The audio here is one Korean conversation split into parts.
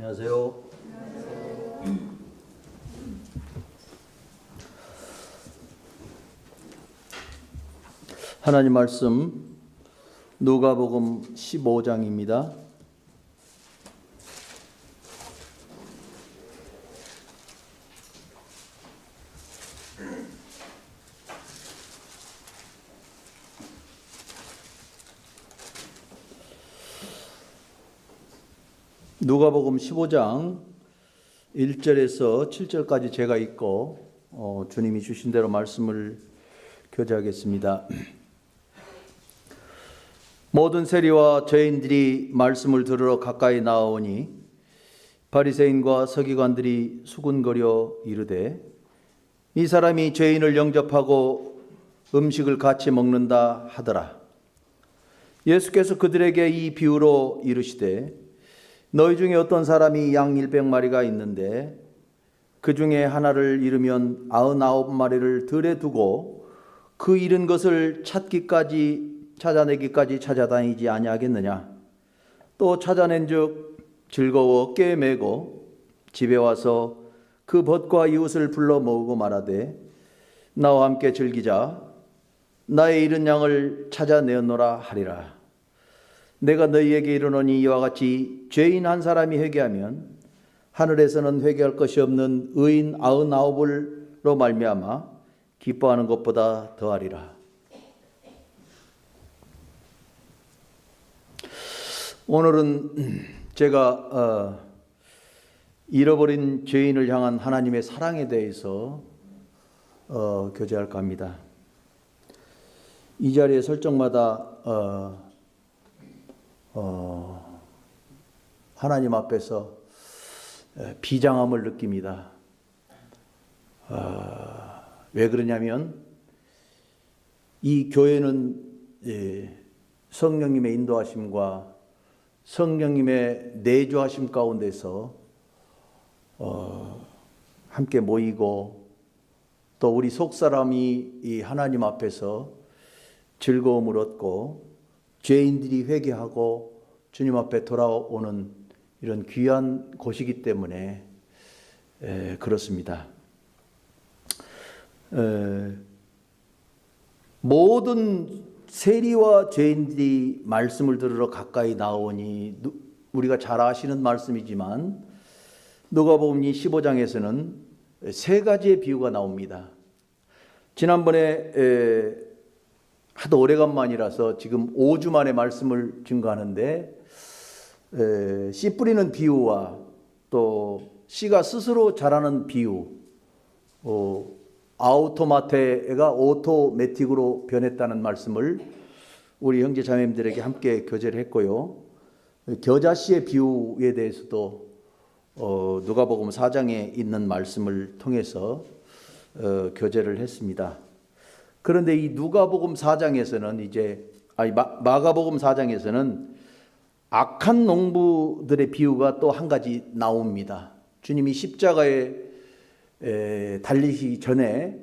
안녕하세요. 하나님 말씀 누가복음 15장입니다. 누가복음 15장 1절에서 7절까지 제가 읽고 주님이 주신 대로 말씀을 교제하겠습니다. 모든 세리와 죄인들이 말씀을 들으러 가까이 나아오니 바리새인과 서기관들이 수군거려 이르되 이 사람이 죄인을 영접하고 음식을 같이 먹는다 하더라. 예수께서 그들에게 이 비유로 이르시되 너희 중에 어떤 사람이 양 100마리가 있는데 그 중에 하나를 잃으면 99마리를 들에 두고 그 잃은 것을 찾아내기까지 찾아다니지 아니하겠느냐. 또 찾아낸즉 즐거워 꿰매고 집에 와서 그 벗과 이웃을 불러 모으고 말하되 나와 함께 즐기자. 나의 잃은 양을 찾아내었노라 하리라. 내가 너희에게 이르노니 이와 같이 죄인 한 사람이 회개하면 하늘에서는 회개할 것이 없는 의인 99을로 말미암아 기뻐하는 것보다 더하리라. 오늘은 제가 잃어버린 죄인을 향한 하나님의 사랑에 대해서 교제할까 합니다. 이 자리의 설정마다 하나님 앞에서 비장함을 느낍니다. 왜 그러냐면 이 교회는 성령님의 인도하심과 성령님의 내주하심 가운데서 함께 모이고 또 우리 속사람이 이 하나님 앞에서 즐거움을 얻고 죄인들이 회개하고 주님 앞에 돌아오는 이런 귀한 곳이기 때문에 그렇습니다. 모든 세리와 죄인들이 말씀을 들으러 가까이 나오니 우리가 잘 아시는 말씀이지만 누가복음 15장에서는 세 가지의 비유가 나옵니다. 지난번에 하도 오래간만이라서 지금 5주 만에 말씀을 증거하는데 씨 뿌리는 비유와 또 씨가 스스로 자라는 비유, 아우토마테가 오토매틱으로 변했다는 말씀을 우리 형제 자매님들에게 함께 교제를 했고요. 겨자씨의 비유에 대해서도 누가복음 4장에 있는 말씀을 통해서 교제를 했습니다. 그런데 이 누가복음 4장에서는 마가복음 4장에서는 악한 농부들의 비유가 또 한 가지 나옵니다. 주님이 십자가에 달리시기 전에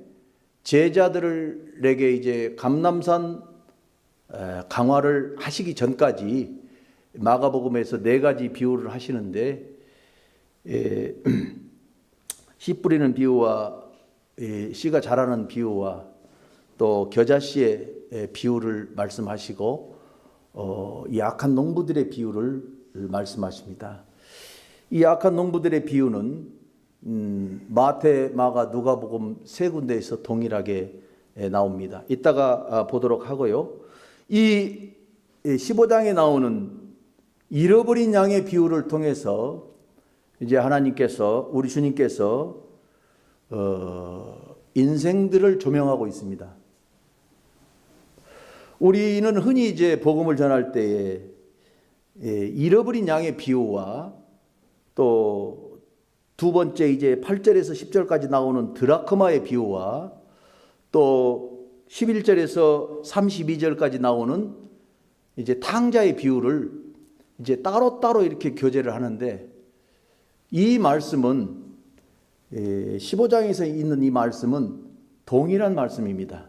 제자들에게 이제 감람산 강화를 하시기 전까지 마가복음에서 네 가지 비유를 하시는데 씨 뿌리는 비유와 씨가 자라는 비유와 또 겨자씨의 비유를 말씀하시고 이 악한 농부들의 비유를 말씀하십니다. 이 악한 농부들의 비유는 마태, 마가, 누가복음 세 군데에서 동일하게 나옵니다. 이따가 보도록 하고요. 이 15장에 나오는 잃어버린 양의 비유를 통해서 이제 하나님께서 우리 주님께서 인생들을 조명하고 있습니다. 우리는 흔히 이제 복음을 전할 때에 잃어버린 양의 비유와 또 두 번째 이제 8절에서 10절까지 나오는 드라크마의 비유와 또 11절에서 32절까지 나오는 이제 탕자의 비유를 이제 따로따로 이렇게 교제를 하는데 이 말씀은 15장에서 있는 이 말씀은 동일한 말씀입니다.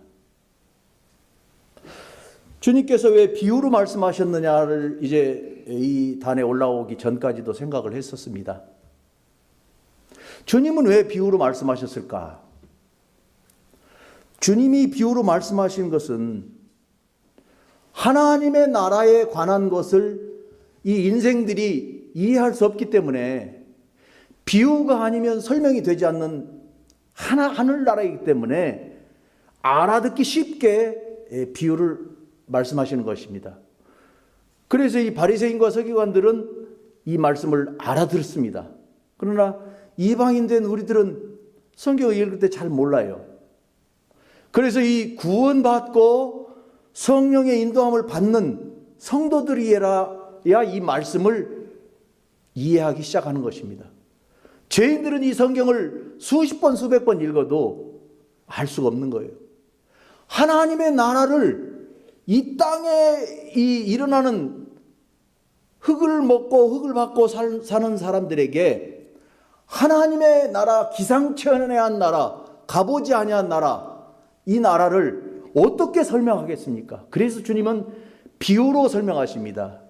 주님께서 왜 비유로 말씀하셨느냐를 이제 이 단에 올라오기 전까지도 생각을 했었습니다. 주님은 왜 비유로 말씀하셨을까? 주님이 비유로 말씀하신 것은 하나님의 나라에 관한 것을 이 인생들이 이해할 수 없기 때문에, 비유가 아니면 설명이 되지 않는 하늘나라이기 때문에 알아듣기 쉽게 비유를 말씀하시는 것입니다. 그래서 이 바리새인과 서기관들은 이 말씀을 알아들었습니다. 그러나 이방인 된 우리들은 성경을 읽을 때 잘 몰라요. 그래서 이 구원받고 성령의 인도함을 받는 성도들이야 이 말씀을 이해하기 시작하는 것입니다. 죄인들은 이 성경을 수십 번 수백 번 읽어도 알 수가 없는 거예요. 하나님의 나라를 이 땅에 일어나는 흙을 먹고 흙을 받고 사는 사람들에게 하나님의 나라, 기상천외한 나라, 가보지 아니한 나라, 이 나라를 어떻게 설명하겠습니까? 그래서 주님은 비유로 설명하십니다.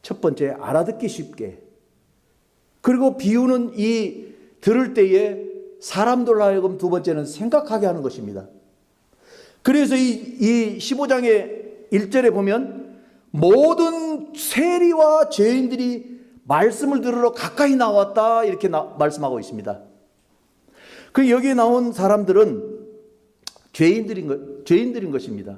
첫 번째, 알아듣기 쉽게. 그리고 비유는 이 들을 때에 사람들로 하여금 두 번째는 생각하게 하는 것입니다. 그래서 이 15장의 1절에 보면 모든 세리와 죄인들이 말씀을 들으러 가까이 나왔다, 이렇게 말씀하고 있습니다. 그 여기에 나온 사람들은 죄인들인 것입니다.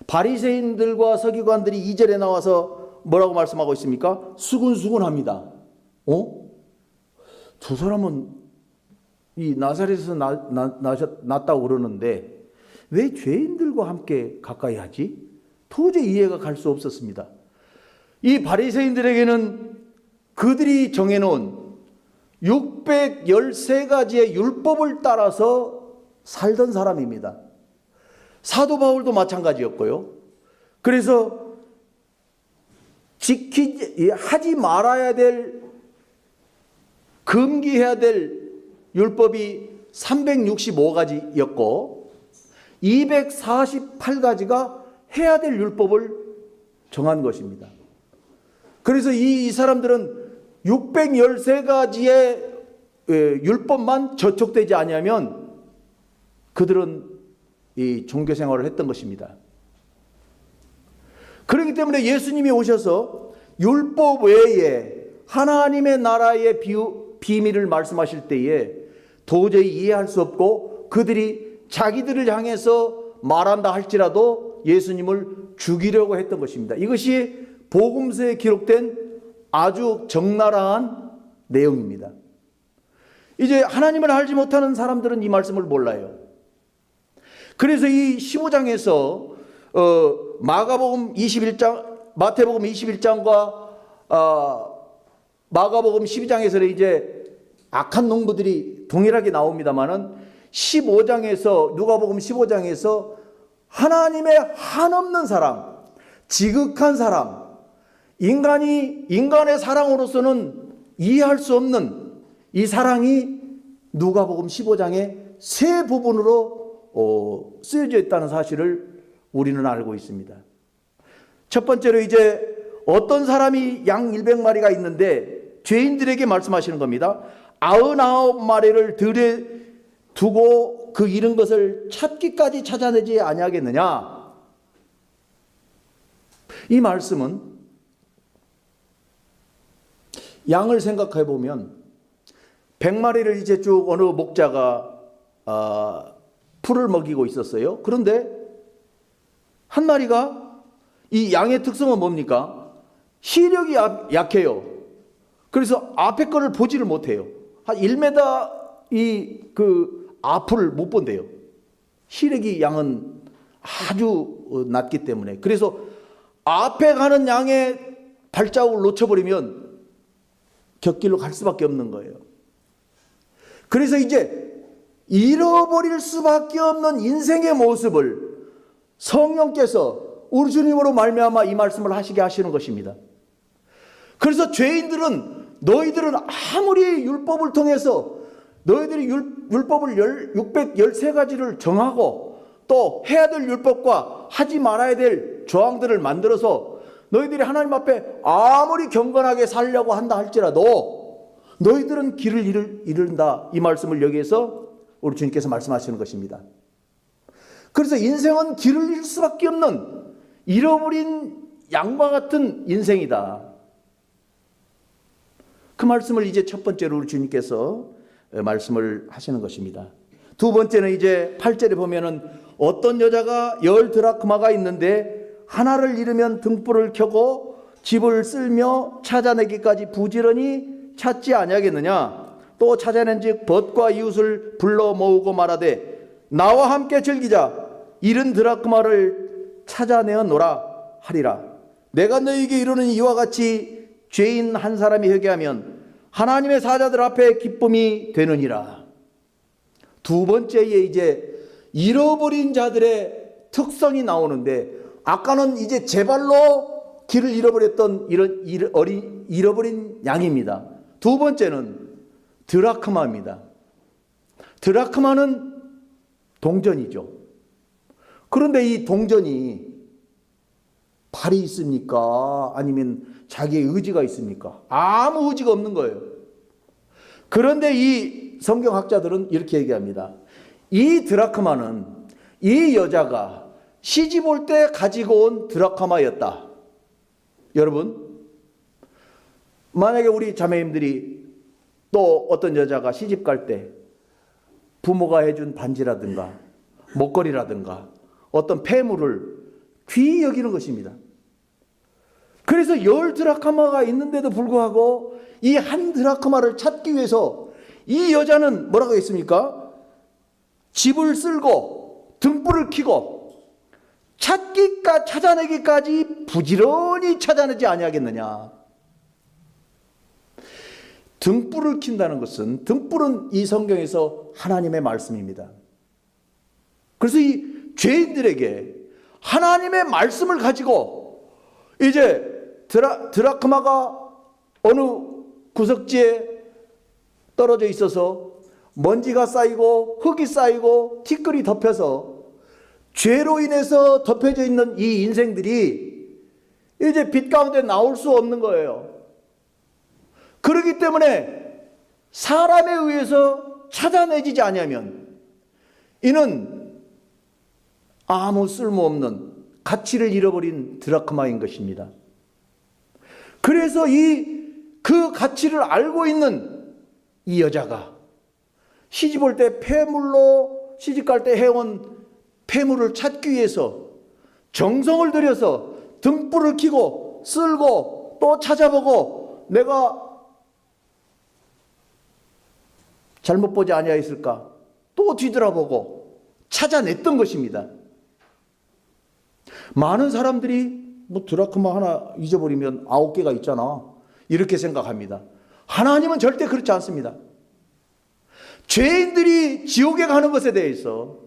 바리새인들과 서기관들이 2절에 나와서 뭐라고 말씀하고 있습니까? 수군수군합니다. 저 사람은 이 나사렛에서 났다고 그러는데 왜 죄인들과 함께 가까이 하지? 도저히 이해가 갈 수 없었습니다. 이 바리새인들에게는 그들이 정해놓은 613가지의 율법을 따라서 살던 사람입니다. 사도 바울도 마찬가지였고요. 그래서 하지 말아야 될, 금기해야 될 율법이 365가지였고 248가지가 해야 될 율법을 정한 것입니다. 그래서 이 사람들은 613가지의 율법만 저촉되지 아니하면 그들은 이 종교 생활을 했던 것입니다. 그렇기 때문에 예수님이 오셔서 율법 외에 하나님의 나라의 비밀을 말씀하실 때에 도저히 이해할 수 없고 그들이 자기들을 향해서 말한다 할지라도 예수님을 죽이려고 했던 것입니다. 이것이 복음서에 기록된 아주 적나라한 내용입니다. 이제 하나님을 알지 못하는 사람들은 이 말씀을 몰라요. 그래서 이 15장에서 마태복음 21장과 마가복음 12장에서는 이제 악한 농부들이 동일하게 나옵니다만은 15장에서 누가복음 15장에서 하나님의 한없는 사랑, 지극한 사랑, 인간의 사랑으로서는 이해할 수 없는 이 사랑이 누가복음 15장의 세 부분으로 쓰여져 있다는 사실을 우리는 알고 있습니다. 첫 번째로 이제 어떤 사람이 양 100마리가 있는데 죄인들에게 말씀하시는 겁니다. 99마리를 들에 두고 그 잃은 것을 찾기까지 찾아내지 아니하겠느냐. 이 말씀은 양을 생각해 보면 100마리를 이제 쭉 어느 목자가 풀을 먹이고 있었어요. 그런데 한 마리가, 이 양의 특성은 뭡니까? 시력이 약해요. 그래서 앞에 거를 보지를 못해요. 한 1m 그 앞을 못 본대요. 시력이 양은 아주 낮기 때문에. 그래서 앞에 가는 양의 발자국을 놓쳐버리면 곁길로 갈 수밖에 없는 거예요. 그래서 이제 잃어버릴 수밖에 없는 인생의 모습을 성령께서 우리 주님으로 말미암아 이 말씀을 하시게 하시는 것입니다. 그래서 죄인들은, 너희들은 아무리 율법을 통해서 너희들이 율법을 613가지를 정하고 또 해야 될 율법과 하지 말아야 될 조항들을 만들어서 너희들이 하나님 앞에 아무리 경건하게 살려고 한다 할지라도 너희들은 길을 잃는다. 이 말씀을 여기에서 우리 주님께서 말씀하시는 것입니다. 그래서 인생은 길을 잃을 수밖에 없는 잃어버린 양과 같은 인생이다. 그 말씀을 이제 첫 번째로 우리 주님께서 말씀을 하시는 것입니다. 두 번째는 이제 8절에 보면은 어떤 여자가 10드라크마가 있는데 하나를 잃으면 등불을 켜고 집을 쓸며 찾아내기까지 부지런히 찾지 아니하겠느냐. 또 찾아낸즉 벗과 이웃을 불러 모으고 말하되 나와 함께 즐기자. 잃은 드라크마를 찾아내어노라 하리라. 내가 너희에게 이르는 이와 같이 죄인 한 사람이 회개하면 하나님의 사자들 앞에 기쁨이 되느니라. 두 번째에 이제 잃어버린 자들의 특성이 나오는데, 아까는 이제 제 발로 길을 잃어버렸던 이런 잃어버린 양입니다. 두 번째는 드라크마입니다. 드라크마는 동전이죠. 그런데 이 동전이 발이 있습니까? 아니면 자기의 의지가 있습니까? 아무 의지가 없는 거예요. 그런데 이 성경학자들은 이렇게 얘기합니다. 이 드라크마는 이 여자가 시집 올 때 가지고 온 드라크마였다. 여러분, 만약에 우리 자매님들이 또 어떤 여자가 시집 갈 때 부모가 해준 반지라든가 목걸이라든가 어떤 폐물을 귀히 여기는 것입니다. 그래서 10드라크마가 있는데도 불구하고 이 한 드라크마를 찾기 위해서 이 여자는 뭐라고 했습니까? 집을 쓸고 등불을 켜고 찾아내기까지 부지런히 찾아내지 아니하겠느냐. 등불을 킨다는 것은, 등불은 이 성경에서 하나님의 말씀입니다. 그래서 이 죄인들에게 하나님의 말씀을 가지고 이제 드라크마가 어느 구석지에 떨어져 있어서 먼지가 쌓이고 흙이 쌓이고 티끌이 덮여서 죄로 인해서 덮여져 있는 이 인생들이 이제 빛 가운데 나올 수 없는 거예요. 그렇기 때문에 사람에 의해서 찾아내지지 아니하면 이는 아무 쓸모없는 가치를 잃어버린 드라크마인 것입니다. 그래서 그 가치를 알고 있는 이 여자가 시집 올 때 폐물로 시집 갈 때 해온 폐물을 찾기 위해서 정성을 들여서 등불을 켜고 쓸고 또 찾아보고 내가 잘못 보지 아니하였을까 또 뒤돌아보고 찾아냈던 것입니다. 많은 사람들이 뭐 드라크마 하나 잊어버리면 9개가 있잖아 이렇게 생각합니다. 하나님은 절대 그렇지 않습니다. 죄인들이 지옥에 가는 것에 대해서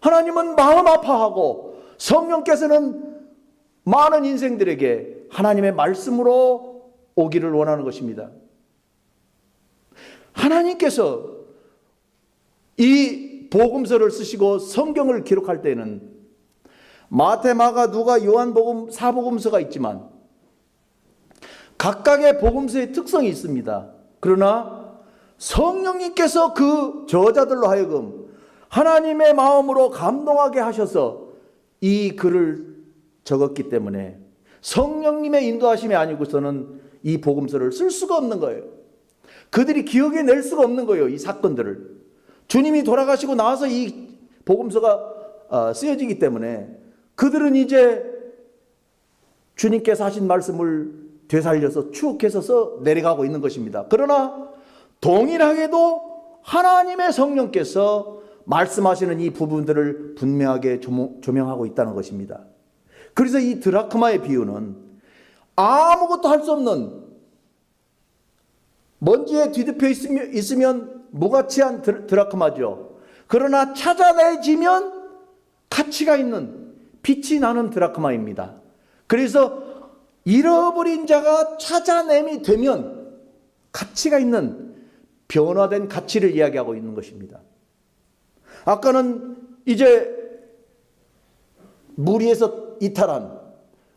하나님은 마음 아파하고 성령께서는 많은 인생들에게 하나님의 말씀으로 오기를 원하는 것입니다. 하나님께서 이 복음서를 쓰시고 성경을 기록할 때는 마태, 마가, 누가, 요한복음, 사복음서가 있지만 각각의 복음서의 특성이 있습니다. 그러나 성령님께서 그 저자들로 하여금 하나님의 마음으로 감동하게 하셔서 이 글을 적었기 때문에 성령님의 인도하심이 아니고서는 이 복음서를 쓸 수가 없는 거예요. 그들이 기억해낼 수가 없는 거예요. 이 사건들을. 주님이 돌아가시고 나서 이 복음서가 쓰여지기 때문에 그들은 이제 주님께서 하신 말씀을 되살려서 추억해서 내려가고 있는 것입니다. 그러나 동일하게도 하나님의 성령께서 말씀하시는 이 부분들을 분명하게 조명하고 있다는 것입니다. 그래서 이 드라크마의 비유는 아무것도 할 수 없는 먼지에 뒤덮여 있으면 무가치한 드라크마죠. 그러나 찾아내지면 가치가 있는 빛이 나는 드라크마입니다. 그래서 잃어버린 자가 찾아냄이 되면 가치가 있는 변화된 가치를 이야기하고 있는 것입니다. 아까는 이제 물 위에서 이탈한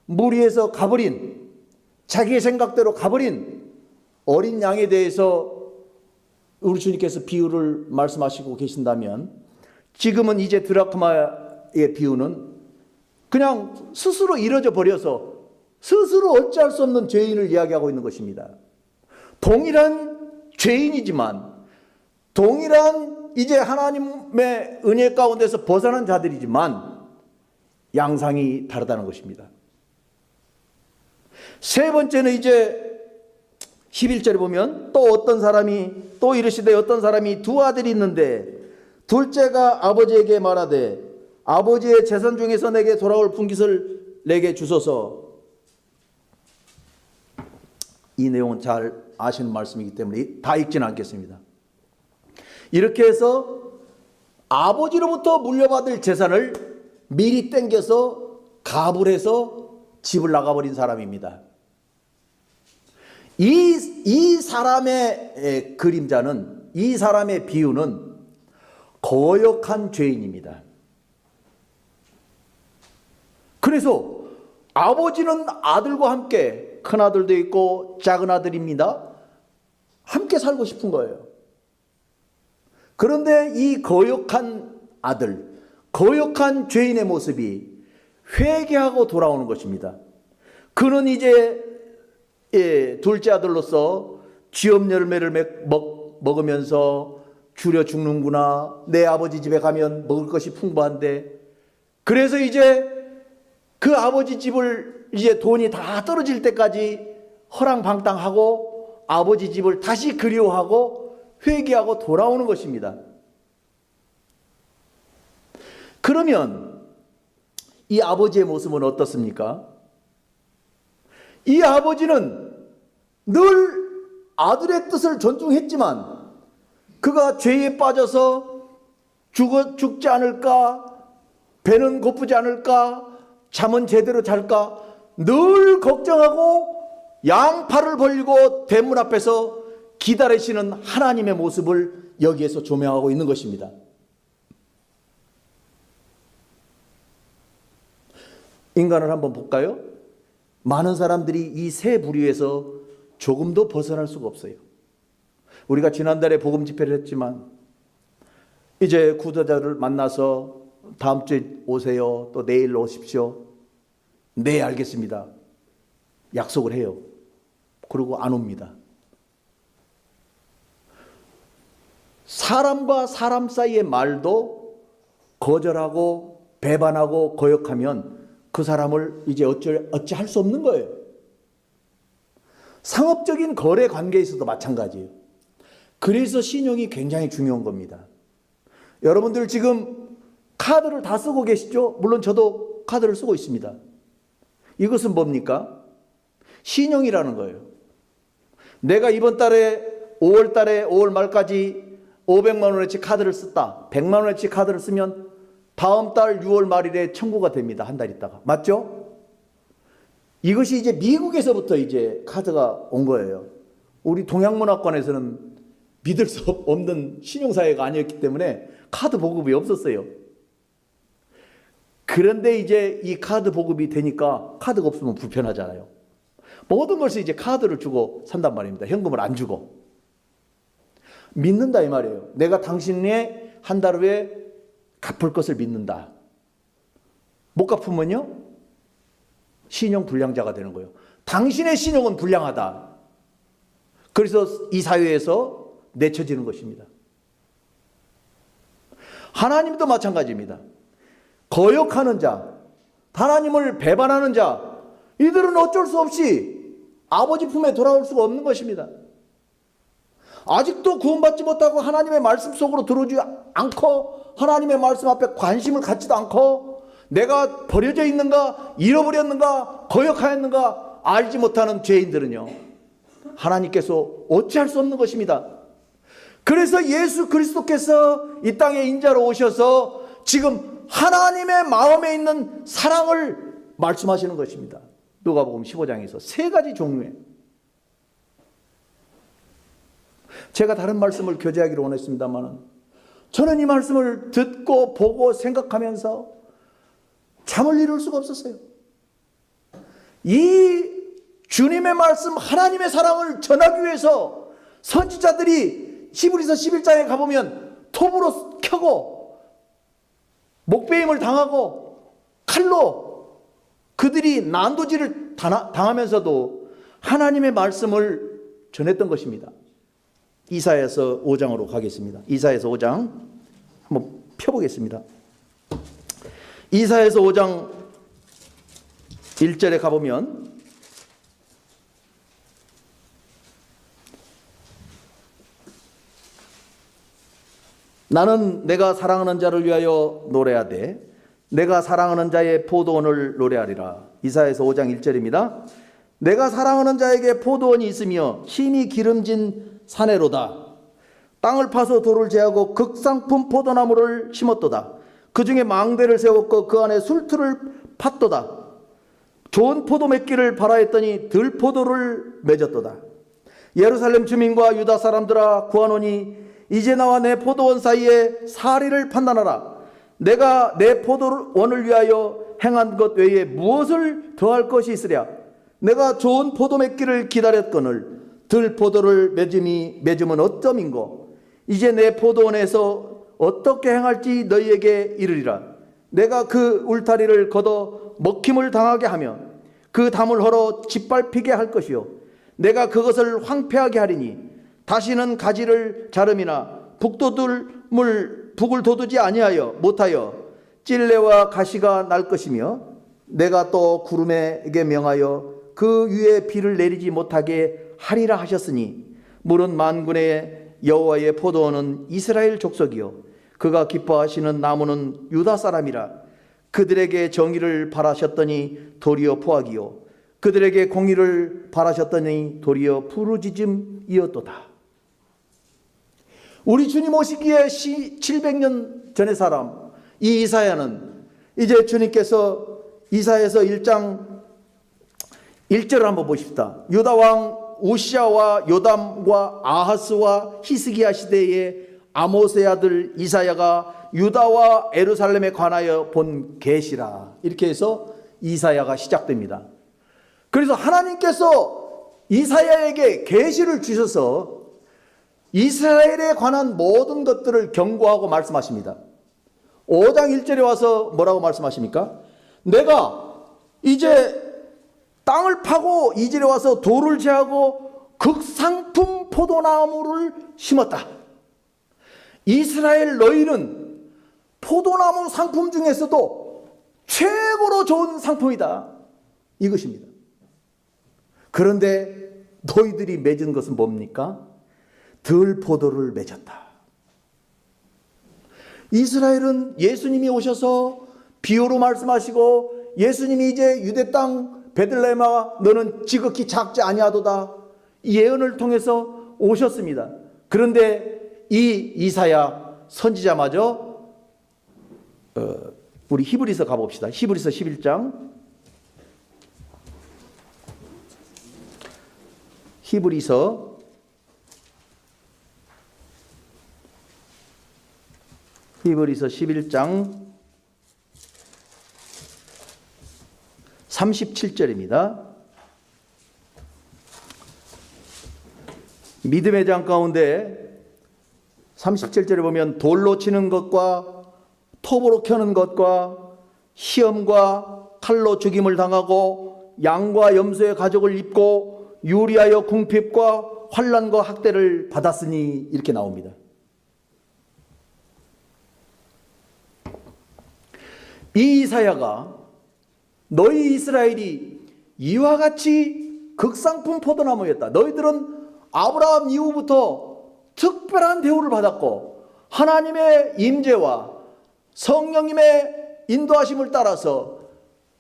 무리해서 가버린, 자기의 생각대로 가버린 어린 양에 대해서 우리 주님께서 비유를 말씀하시고 계신다면, 지금은 이제 드라크마의 비유는 그냥 스스로 이뤄져 버려서 스스로 어찌할 수 없는 죄인을 이야기하고 있는 것입니다. 동일한 죄인이지만, 동일한 이제 하나님의 은혜 가운데서 벗어난 자들이지만 양상이 다르다는 것입니다. 세 번째는 이제 11절에 보면, 또 어떤 사람이 또 이르시되 어떤 사람이 두 아들이 있는데 둘째가 아버지에게 말하되 아버지의 재산 중에서 내게 돌아올 분깃을 내게 주소서. 이 내용은 잘 아시는 말씀이기 때문에 다 읽지는 않겠습니다. 이렇게 해서 아버지로부터 물려받을 재산을 미리 땡겨서 가불 해서 집을 나가버린 사람입니다. 이 사람의 그림자는, 이 사람의 비유는 거역한 죄인입니다. 그래서 아버지는 아들과 함께, 큰 아들도 있고 작은 아들입니다, 함께 살고 싶은 거예요. 그런데 이 거역한 아들, 거역한 죄인의 모습이 회개하고 돌아오는 것입니다. 그는 이제 둘째 아들로서 쥐업 열매를 먹으면서 줄여 죽는구나, 내 아버지 집에 가면 먹을 것이 풍부한데, 그래서 이제 그 아버지 집을 이제 돈이 다 떨어질 때까지 허랑방탕하고 아버지 집을 다시 그리워하고 회개하고 돌아오는 것입니다. 그러면 이 아버지의 모습은 어떻습니까? 이 아버지는 늘 아들의 뜻을 존중했지만 그가 죄에 빠져서 죽지 않을까, 배는 고프지 않을까, 잠은 제대로 잘까 늘 걱정하고 양팔을 벌리고 대문 앞에서 기다리시는 하나님의 모습을 여기에서 조명하고 있는 것입니다. 인간을 한번 볼까요? 많은 사람들이 이 세 부류에서 조금도 벗어날 수가 없어요. 우리가 지난달에 복음 집회를 했지만 이제 구도자를 만나서 다음 주에 오세요, 또 내일 오십시오. 네, 알겠습니다. 약속을 해요. 그리고 안 옵니다. 사람과 사람 사이의 말도 거절하고 배반하고 거역하면 그 사람을 이제 어찌 할 수 없는 거예요. 상업적인 거래 관계에서도 마찬가지예요. 그래서 신용이 굉장히 중요한 겁니다. 여러분들 지금 카드를 다 쓰고 계시죠? 물론 저도 카드를 쓰고 있습니다. 이것은 뭡니까? 신용이라는 거예요. 내가 이번 달에 5월 달에 5월 말까지 500만 원어치 카드를 썼다. 100만 원어치 카드를 쓰면 다음 달 6월 말일에 청구가 됩니다. 한 달 있다가. 맞죠? 이것이 이제 미국에서부터 이제 카드가 온 거예요. 우리 동양문화권에서는 믿을 수 없는 신용사회가 아니었기 때문에 카드 보급이 없었어요. 그런데 이제 이 카드 보급이 되니까 카드가 없으면 불편하잖아요. 모든 것을 이제 카드를 주고 산단 말입니다. 현금을 안 주고. 믿는다 이 말이에요. 내가 당신의 한 달 후에 갚을 것을 믿는다. 못 갚으면요, 신용 불량자가 되는 거예요. 당신의 신용은 불량하다. 그래서 이 사회에서 내쳐지는 것입니다. 하나님도 마찬가지입니다. 거역하는 자, 하나님을 배반하는 자, 이들은 어쩔 수 없이 아버지 품에 돌아올 수가 없는 것입니다. 아직도 구원받지 못하고 하나님의 말씀 속으로 들어오지 않고 하나님의 말씀 앞에 관심을 갖지도 않고 내가 버려져 있는가, 잃어버렸는가, 거역하였는가 알지 못하는 죄인들은요, 하나님께서 어찌할 수 없는 것입니다. 그래서 예수 그리스도께서 이 땅에 인자로 오셔서 지금 하나님의 마음에 있는 사랑을 말씀하시는 것입니다. 누가복음 15장에서 세 가지 종류의, 제가 다른 말씀을 교제하기로 원했습니다만 저는 이 말씀을 듣고 보고 생각하면서 잠을 이룰 수가 없었어요. 이 주님의 말씀, 하나님의 사랑을 전하기 위해서 선지자들이 히브리서 11장에 가보면 톱으로 켜고 목베임을 당하고 칼로 그들이 난도질을 당하면서도 하나님의 말씀을 전했던 것입니다. 이사야서 5장으로 가겠습니다. 이사야서 5장 한번 펴보겠습니다. 이사야서 5장 1절에 가보면 나는 내가 사랑하는 자를 위하여 노래하되 내가 사랑하는 자의 포도원을 노래하리라. 이사야서 5장 1절입니다. 내가 사랑하는 자에게 포도원이 있으며 힘이 기름진 사내로다. 땅을 파서 돌을 제하고 극상품 포도나무를 심었도다. 그 중에 망대를 세웠고 그 안에 술틀을 팠도다. 좋은 포도 맺기를 바라했더니 들포도를 맺었도다. 예루살렘 주민과 유다 사람들아 구하노니 이제 나와 내 포도원 사이에 사리를 판단하라. 내가 내 포도원을 위하여 행한 것 외에 무엇을 더할 것이 있으랴. 내가 좋은 포도 맺기를 기다렸거늘 들포도를 맺음은 어쩌민고. 이제 내 포도원에서 어떻게 행할지 너희에게 이르리라. 내가 그 울타리를 걷어 먹힘을 당하게 하며 그 담을 헐어 짓밟히게 할 것이요 내가 그것을 황폐하게 하리니 다시는 가지를 자름이나 북을 돋우지 아니하여 못하여 찔레와 가시가 날 것이며 내가 또 구름에게 명하여 그 위에 비를 내리지 못하게 하리라 하셨으니 물은 만군의 여호와의 포도원은 이스라엘 족속이요 그가 기뻐하시는 나무는 유다 사람이라. 그들에게 정의를 바라셨더니 도리어 포악이요 그들에게 공의를 바라셨더니 도리어 부르짖음이었도다. 우리 주님 오시기에 700년 전의 사람 이 이사야는 이제 주님께서 이사야서 1장 1절을 한번 보십시다. 유다 왕 우시아와 요담과 아하스와 히스기야 시대에 아모스의 아들 이사야가 유다와 예루살렘에 관하여 본 계시라. 이렇게 해서 이사야가 시작됩니다. 그래서 하나님께서 이사야에게 계시를 주셔서 이스라엘에 관한 모든 것들을 경고하고 말씀하십니다. 5장 1절에 와서 뭐라고 말씀하십니까? 내가 이제 땅을 파고 2절에 와서 돌을 제하고 극상품 포도나무를 심었다. 이스라엘 너희는 포도나무 상품 중에서도 최고로 좋은 상품이다. 이것입니다. 그런데 너희들이 맺은 것은 뭡니까? 들포도를 맺었다. 이스라엘은 예수님이 오셔서 비유로 말씀하시고 예수님이 이제 유대 땅 베들레헴아 너는 지극히 작지 아니하도다 예언을 통해서 오셨습니다. 그런데 이 이사야 선지자마저 우리 히브리서 가봅시다. 히브리서 11장 히브리서 11장 37절입니다. 믿음의 장 가운데 37절에 보면 돌로 치는 것과 톱으로 켜는 것과 시험과 칼로 죽임을 당하고 양과 염소의 가죽을 입고 유리하여 궁핍과 환난과 학대를 받았으니 이렇게 나옵니다. 이 이사야가 너희 이스라엘이 이와 같이 극상품 포도나무였다. 너희들은 아브라함 이후부터 특별한 대우를 받았고 하나님의 임재와 성령님의 인도하심을 따라서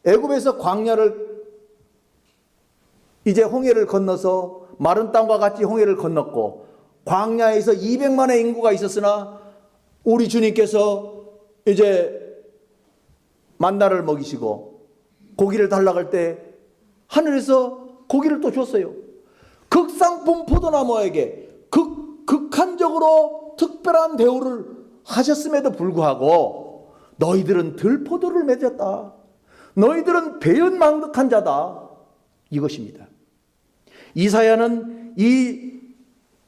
애굽에서 광야를 이제 홍해를 건너서 마른 땅과 같이 홍해를 건넜고 광야에서 200만의 인구가 있었으나 우리 주님께서 이제 만나를 먹이시고 고기를 달라고 할 때 하늘에서 고기를 또 줬어요. 극상품 포도나무에게 극한적으로 특별한 대우를 하셨음에도 불구하고 너희들은 들포도를 맺었다. 너희들은 배은망덕한 자다. 이것입니다. 이사야는 이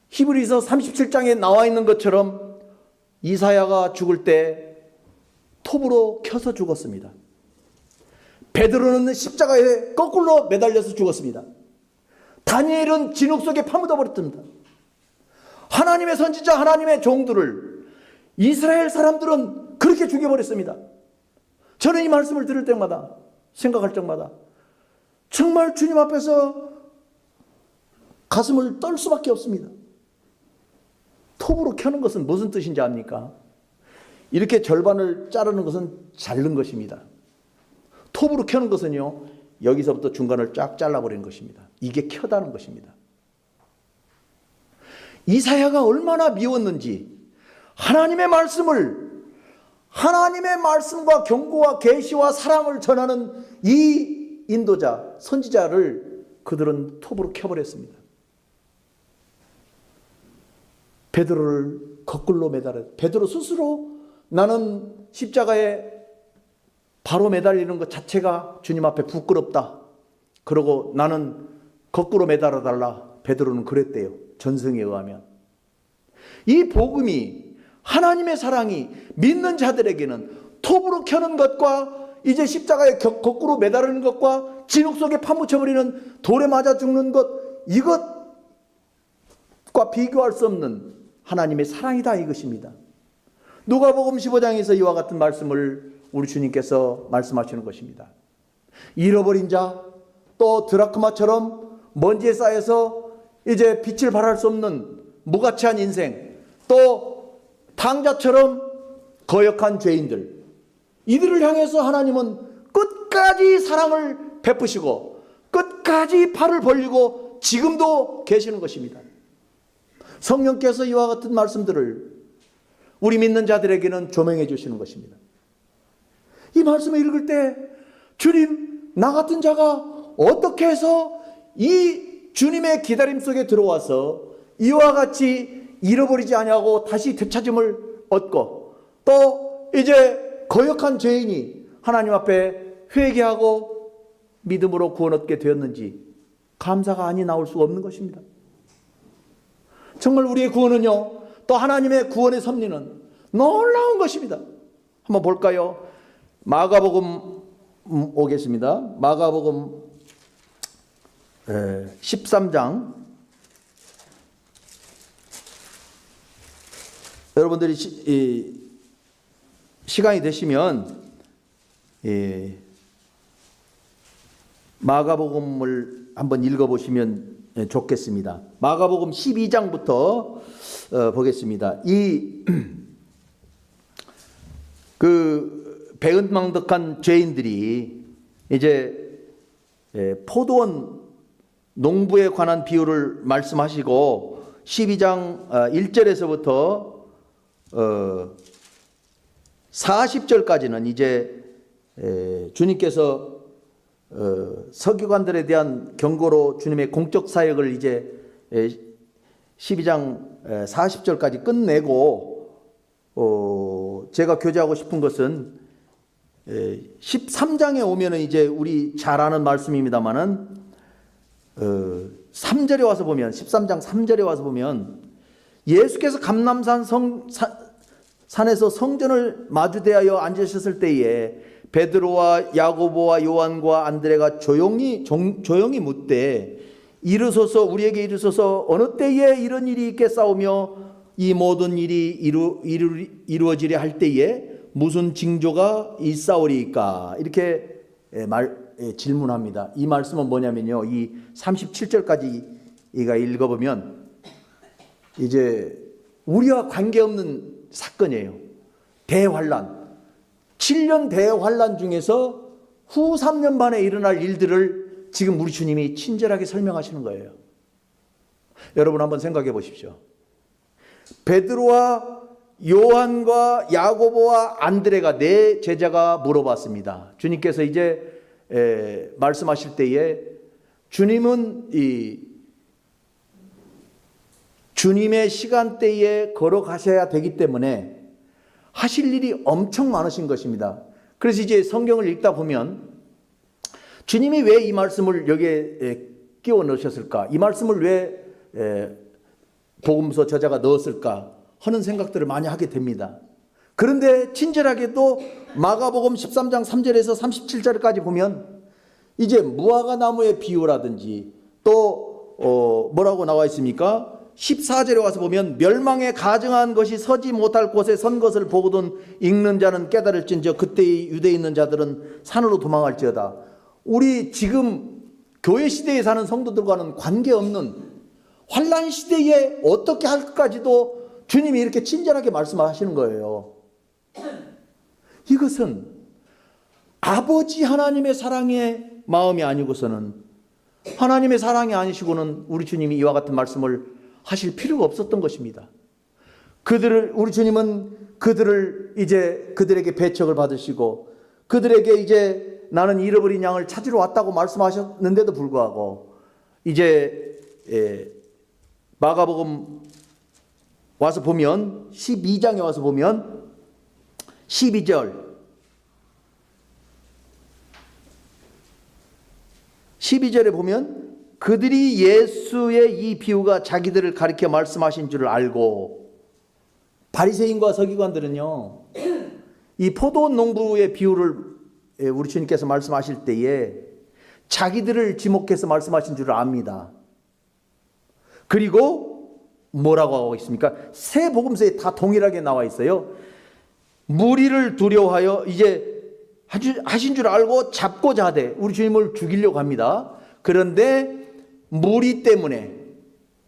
히브리서 37장에 나와 있는 것처럼 이사야가 죽을 때 톱으로 켜서 죽었습니다. 베드로는 십자가에 거꾸로 매달려서 죽었습니다. 다니엘은 진흙 속에 파묻어 버렸습니다. 하나님의 선지자, 하나님의 종들을 이스라엘 사람들은 그렇게 죽여버렸습니다. 저는 이 말씀을 들을 때마다, 생각할 때마다 정말 주님 앞에서 가슴을 떨 수밖에 없습니다. 톱으로 켜는 것은 무슨 뜻인지 압니까? 이렇게 절반을 자르는 것은 자른 것입니다. 톱으로 켜는 것은요, 여기서부터 중간을 쫙 잘라버리는 것입니다. 이게 켜다는 것입니다. 이사야가 얼마나 미웠는지 하나님의 말씀과 경고와 계시와 사랑을 전하는 이 인도자, 선지자를 그들은 톱으로 켜버렸습니다. 베드로를 거꾸로 매달아, 베드로 스스로 나는 십자가에 바로 매달리는 것 자체가 주님 앞에 부끄럽다. 그러고 나는 거꾸로 매달아 달라. 베드로는 그랬대요. 전승에 의하면. 이 복음이, 하나님의 사랑이 믿는 자들에게는 톱으로 켜는 것과 이제 십자가에 거꾸로 매달리는 것과 진흙 속에 파묻혀버리는 돌에 맞아 죽는 것, 이것과 비교할 수 없는 하나님의 사랑이다, 이것입니다. 누가복음 15장에서 이와 같은 말씀을 우리 주님께서 말씀하시는 것입니다. 잃어버린 자, 또 드라크마처럼 먼지에 쌓여서 이제 빛을 발할 수 없는 무가치한 인생, 또 탕자처럼 거역한 죄인들, 이들을 향해서 하나님은 끝까지 사랑을 베푸시고 끝까지 팔을 벌리고 지금도 계시는 것입니다. 성령께서 이와 같은 말씀들을 우리 믿는 자들에게는 조명해 주시는 것입니다. 이 말씀을 읽을 때 주님, 나 같은 자가 어떻게 해서 이 주님의 기다림 속에 들어와서 이와 같이 잃어버리지 아니하고 다시 되찾음을 얻고, 또 이제 거역한 죄인이 하나님 앞에 회개하고 믿음으로 구원 얻게 되었는지 감사가 아니 나올 수가 없는 것입니다. 정말 우리의 구원은요, 또 하나님의 구원의 섭리는 놀라운 것입니다. 한번 볼까요? 마가복음 오겠습니다. 마가복음 13장. 여러분들이 시간이 되시면 마가복음을 한번 읽어보시면 좋겠습니다. 마가복음 12장부터 보겠습니다. 그 배은망덕한 죄인들이 이제 포도원 농부에 관한 비유를 말씀하시고 12장 1절에서부터 40절까지는 이제 주님께서 서기관들에 대한 경고로 주님의 공적 사역을 이제 12장 40절까지 끝내고, 제가 교제하고 싶은 것은 13장에 오면은 이제 우리 잘 아는 말씀입니다만은 3절에 와서 보면, 13장 3절에 와서 보면 예수께서 감람산 산에서 성전을 마주대하여 앉으셨을 때에 베드로와 야고보와 요한과 안드레가 조용히 묻되, 우리에게 이르소서 어느 때에 이런 일이 있겠사오며 이 모든 일이 이루어지려 할 때에 무슨 징조가 있사오리이까? 이렇게 질문합니다. 이 말씀은 뭐냐면요, 이 37절까지 읽어보면 이제 우리와 관계없는 사건이에요. 대환란, 7년 대환란 중에서 후 3년 반에 일어날 일들을 지금 우리 주님이 친절하게 설명하시는 거예요. 여러분 한번 생각해 보십시오. 베드로와 요한과 야고보와 안드레가, 네 제자가 물어봤습니다. 주님께서 이제 말씀하실 때에 주님은 주님의 시간대에 걸어가셔야 되기 때문에 하실 일이 엄청 많으신 것입니다. 그래서 이제 성경을 읽다 보면 주님이 왜 이 말씀을 여기에 끼워 넣으셨을까? 이 말씀을 왜 복음서 저자가 넣었을까? 하는 생각들을 많이 하게 됩니다. 그런데 친절하게도 마가복음 13장 3절에서 37절까지 보면 이제 무화과 나무의 비유라든지 또 뭐라고 나와 있습니까? 14절에 와서 보면 멸망에 가증한 것이 서지 못할 곳에 선 것을 보거든 읽는 자는 깨달을진저 그때의 유대에 있는 자들은 산으로 도망할지어다. 우리 지금 교회 시대에 사는 성도들과는 관계없는 환난 시대에 어떻게 할까지도 주님이 이렇게 친절하게 말씀하시는 거예요. 이것은 아버지 하나님의 사랑의 마음이 아니고서는, 하나님의 사랑이 아니시고는 우리 주님이 이와 같은 말씀을 하실 필요가 없었던 것입니다. 우리 주님은 그들에게 배척을 받으시고 그들에게 이제 나는 잃어버린 양을 찾으러 왔다고 말씀하셨는데도 불구하고 이제 마가복음 와서 보면 12장에 와서 보면 12절에 보면 그들이 예수의 이 비유가 자기들을 가리켜 말씀하신 줄을 알고, 바리새인과 서기관들은요 이 포도원 농부의 비유를 우리 주님께서 말씀하실 때에 자기들을 지목해서 말씀하신 줄을 압니다. 그리고 뭐라고 하고 있습니까? 세 복음서에 다 동일하게 나와 있어요. 무리를 두려워하여 이제 하신 줄 알고 잡고자 하되, 우리 주님을 죽이려고 합니다. 그런데 무리 때문에,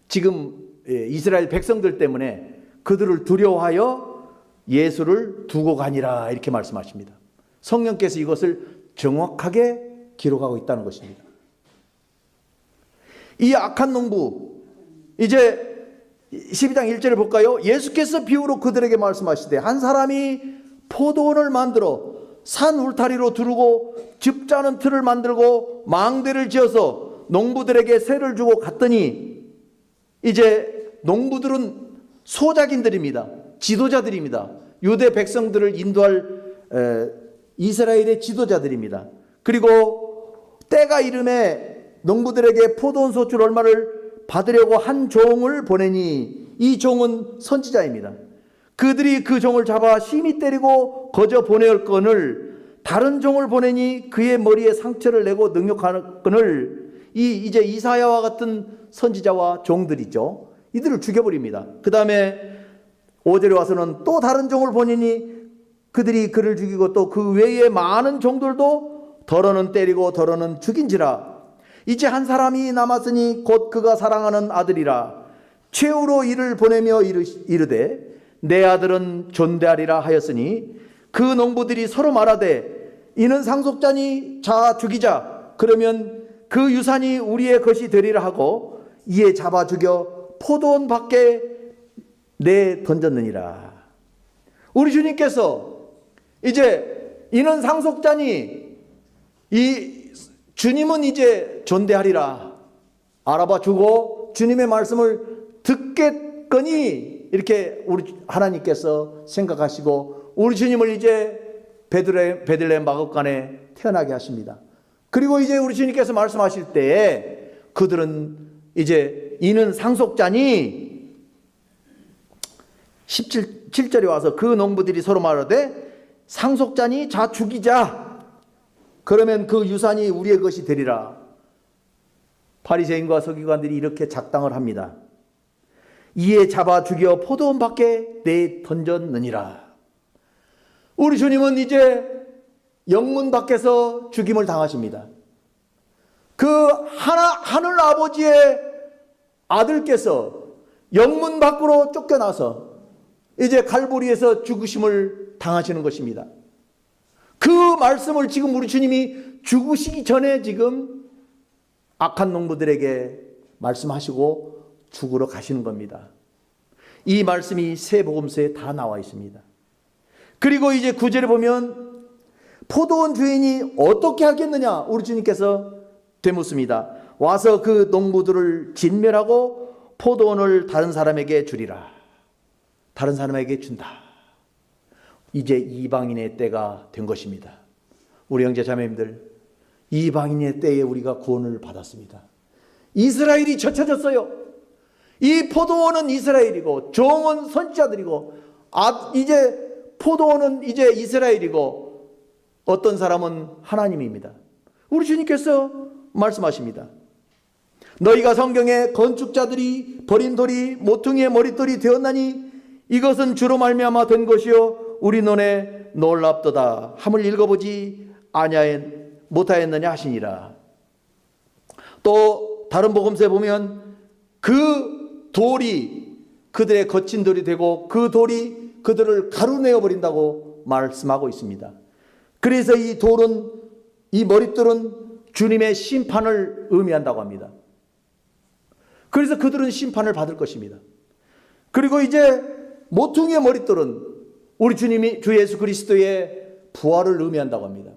지금 이스라엘 백성들 때문에 그들을 두려워하여 예수를 두고 가니라, 이렇게 말씀하십니다. 성령께서 이것을 정확하게 기록하고 있다는 것입니다. 이 악한 농부, 이제 12장 1절을 볼까요? 예수께서 비유로 그들에게 말씀하시되 한 사람이 포도원을 만들어 산 울타리로 두르고 즙 짜는 틀을 만들고 망대를 지어서 농부들에게 세를 주고 갔더니, 이제 농부들은 소작인들입니다. 지도자들입니다. 유대 백성들을 인도할 이스라엘의 지도자들입니다. 그리고 때가 이름에 농부들에게 포도원 소출 얼마를 받으려고 한 종을 보내니, 이 종은 선지자입니다. 그들이 그 종을 잡아 심히 때리고 거저 보내었거늘 다른 종을 보내니 그의 머리에 상처를 내고 능욕하거늘, 이제 이사야와 같은 선지자와 종들이죠. 이들을 죽여버립니다. 그 다음에 5절에 와서는 또 다른 종을 보내니 그들이 그를 죽이고 또 그 외에 많은 종들도 더러는 때리고 더러는 죽인지라. 이제 한 사람이 남았으니 곧 그가 사랑하는 아들이라. 최후로 이를 보내며 이르되 내 아들은 존대하리라 하였으니, 그 농부들이 서로 말하되 이는 상속자니 자 죽이자. 그러면 그 유산이 우리의 것이 되리라 하고 이에 잡아 죽여 포도원 밖에 내 던졌느니라. 우리 주님께서 이제 이는 상속자니, 이 주님은 이제 존대하리라 알아봐 주고 주님의 말씀을 듣겠거니, 이렇게 우리 하나님께서 생각하시고 우리 주님을 이제 베들레헴 마곡간에 태어나게 하십니다. 그리고 이제 우리 주님께서 말씀하실 때에 그들은 이제 이는 상속자니, 17절에 와서 그 농부들이 서로 말하되 상속자니 자 죽이자. 그러면 그 유산이 우리의 것이 되리라. 바리새인과 서기관들이 이렇게 작당을 합니다. 이에 잡아 죽여 포도원 밖에 내 던졌느니라. 우리 주님은 이제 영문 밖에서 죽임을 당하십니다. 그 하늘 아버지의 아들께서 영문 밖으로 쫓겨나서 이제 갈보리에서 죽으심을 당하시는 것입니다. 그 말씀을 지금 우리 주님이 죽으시기 전에 지금 악한 농부들에게 말씀하시고 죽으러 가시는 겁니다. 이 말씀이 세 복음서에 다 나와 있습니다. 그리고 이제 9절에 보면 포도원 주인이 어떻게 하겠느냐, 우리 주님께서 되묻습니다. 와서 그 농부들을 진멸하고 포도원을 다른 사람에게 주리라. 다른 사람에게 준다. 이제 이방인의 때가 된 것입니다. 우리 형제 자매님들, 이방인의 때에 우리가 구원을 받았습니다. 이스라엘이 젖혀졌어요. 이 포도원은 이스라엘이고 종은 선지자들이고 이제 포도원은 이제 이스라엘이고 어떤 사람은 하나님입니다. 우리 주님께서 말씀하십니다. 너희가 성경에 건축자들이 버린 돌이 모퉁이의 머릿돌이 되었나니 이것은 주로 말미암아 된 것이요 우리 눈에 놀랍도다 함을 읽어보지 못하였느냐 하시니라. 또 다른 복음서에 보면 그 돌이 그들의 거친 돌이 되고 그 돌이 그들을 가루내어 버린다고 말씀하고 있습니다. 그래서 이 머릿돌은 주님의 심판을 의미한다고 합니다. 그래서 그들은 심판을 받을 것입니다. 그리고 이제 모퉁이의 머릿돌은 우리 주 예수 그리스도의 부활을 의미한다고 합니다.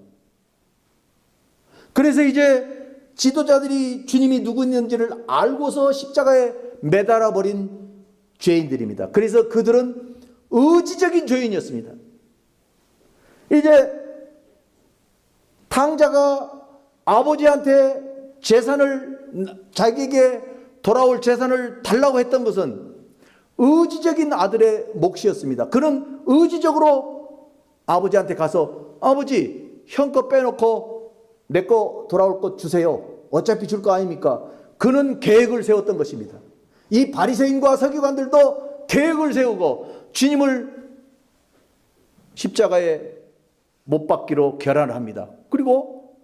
그래서 이제 지도자들이 주님이 누구였는지를 알고서 십자가에 매달아 버린 죄인들입니다. 그래서 그들은 의지적인 죄인이었습니다. 이제 탕자가 아버지한테 자기에게 돌아올 재산을 달라고 했던 것은 의지적인 아들의 몫이었습니다. 그는 의지적으로 아버지한테 가서 아버지 형 거 빼놓고 내 거 돌아올 것 주세요. 어차피 줄 거 아닙니까? 그는 계획을 세웠던 것입니다. 이 바리새인과 서기관들도 계획을 세우고 주님을 십자가에 못 박기로 결단을 합니다. 그리고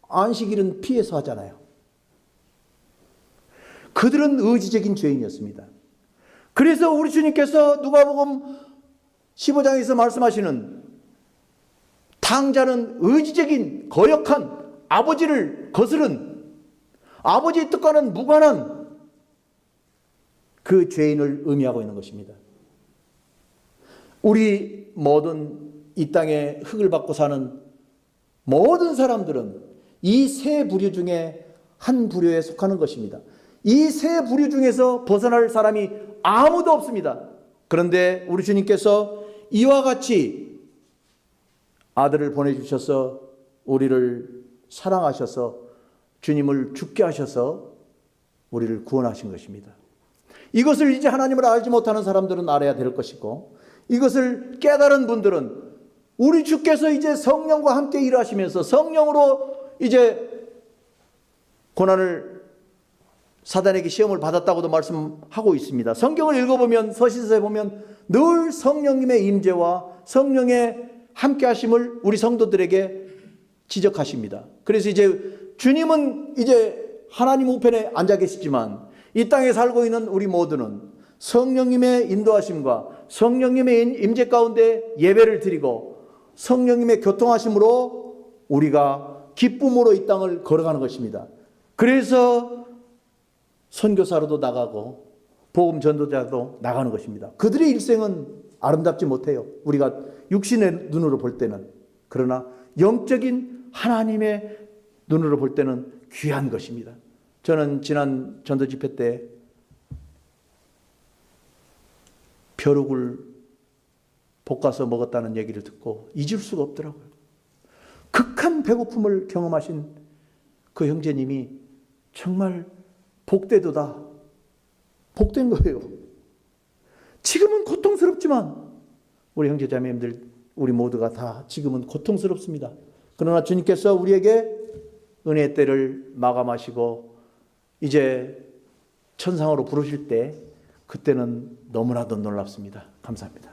안식일은 피해서 하잖아요. 그들은 의지적인 죄인이었습니다. 그래서 우리 주님께서 누가복음 15장에서 말씀하시는 탕자는 의지적인 거역한 아버지를 거스른 아버지의 뜻과는 무관한 그 죄인을 의미하고 있는 것입니다. 우리 모든 이 땅에 흙을 받고 사는 모든 사람들은 이 세 부류 중에 한 부류에 속하는 것입니다. 이 세 부류 중에서 벗어날 사람이 아무도 없습니다. 그런데 우리 주님께서 이와 같이 아들을 보내주셔서 우리를 사랑하셔서 주님을 죽게 하셔서 우리를 구원하신 것입니다. 이것을 이제 하나님을 알지 못하는 사람들은 알아야 될 것이고 이것을 깨달은 분들은 우리 주께서 이제 성령과 함께 일하시면서 성령으로 이제 고난을 사단에게 시험을 받았다고도 말씀하고 있습니다. 성경을 읽어보면 서신서에 보면 늘 성령님의 임재와 성령의 함께 하심을 우리 성도들에게 지적하십니다. 그래서 이제 주님은 이제 하나님 우편에 앉아 계시지만 이 땅에 살고 있는 우리 모두는 성령님의 인도하심과 성령님의 임재 가운데 예배를 드리고 성령님의 교통하심으로 우리가 기쁨으로 이 땅을 걸어가는 것입니다. 그래서 선교사로도 나가고 복음 전도자도 나가는 것입니다. 그들의 일생은 아름답지 못해요. 우리가 육신의 눈으로 볼 때는. 그러나 영적인 하나님의 눈으로 볼 때는 귀한 것입니다. 저는 지난 전도 집회 때 벼룩을 볶아서 먹었다는 얘기를 듣고 잊을 수가 없더라고요. 극한 배고픔을 경험하신 그 형제님이 정말 복되도다. 복된 거예요. 지금은 고통스럽지만 우리 형제자매님들 우리 모두가 다 지금은 고통스럽습니다. 그러나 주님께서 우리에게 은혜의 때를 마감하시고 이제 천상으로 부르실 때 그때는 너무나도 놀랍습니다. 감사합니다.